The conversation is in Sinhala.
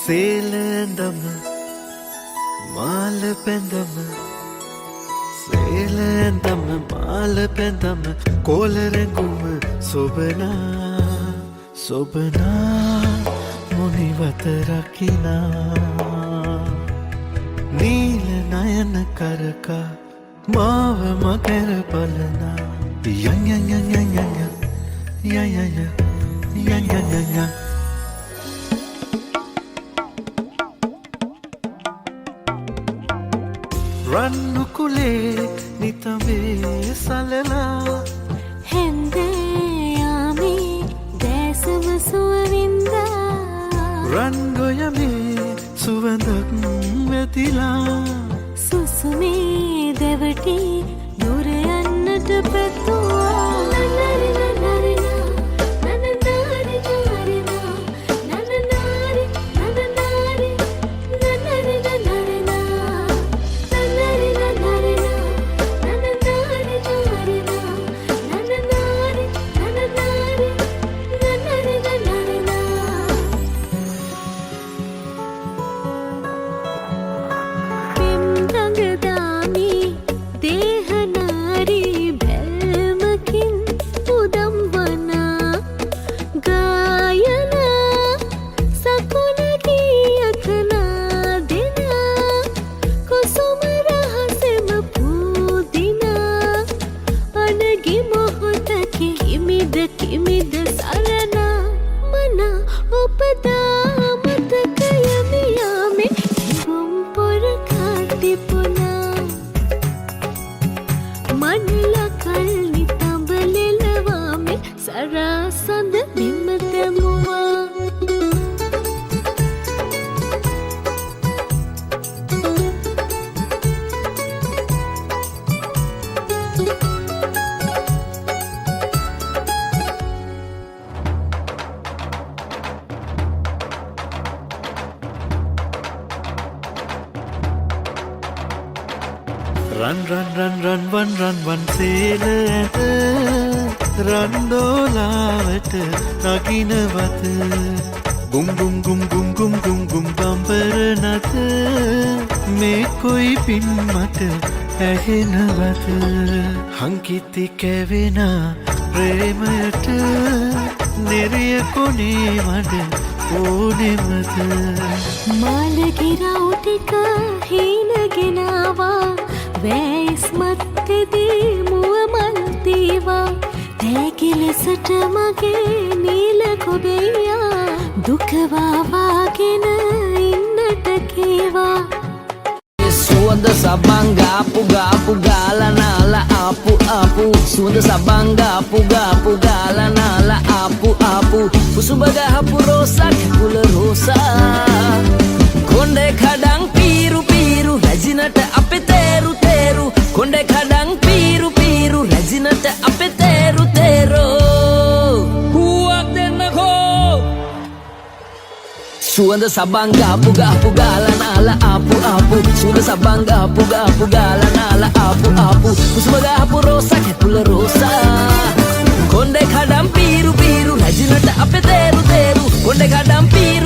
සේලඳම මාල පැඳම සේලඳම මාල පැඳම කොලරඟුම සොබනා සොබනා මුනිවත රකිනා නීල නයන කරකා මාව මකර බලනා යන් යන් යන් යන් යන් යන් යන් යන් යන් යන් රන්නු කුලේ නිතඹේ සලලා හෙන්දයාමේ දැසම සුවවින්දා රන්ගොයමේ සුවඳක් වැතිලා සුසුමේ දෙවටි දුර යන්නට පැතුවා රන් සේල ඇත රන්දෝලාවට නගිනවත ගුම් ගුම් ගුම් ගුම් ගුම් ගුම් ගුම් බම්බර නත මේ කොයි පින් මට ඇහෙනවත හංකිති කැවෙන ප්‍රේමයට නිරිය කොනේ මඩ ඕනෙමත මාලගිරව් ටික හීනගෙනවා වැයිස් මත්තේදී මුව මල් දීවා තෑගි ලෙසට මගේ නීල කොබෙයා දුක වාවාගෙන ඉන්නට කීවා Suanda sabanga puga pugala nala apu apu Suanda sabanga puga pugala nala apu apu Usubaga hapu rosa kula rosa Konde kadang piru piru rajinata ape teru teru Konde kadang piru piru rajinata ape teru teru Huak denako Suanda sabanga puga pugala nala apu apu Suanda sabanga puga pugala nala apu apu Usubaga hapu rosa kula rosa Konde kadang piru piru rajinata ape teru teru Konde kadang piru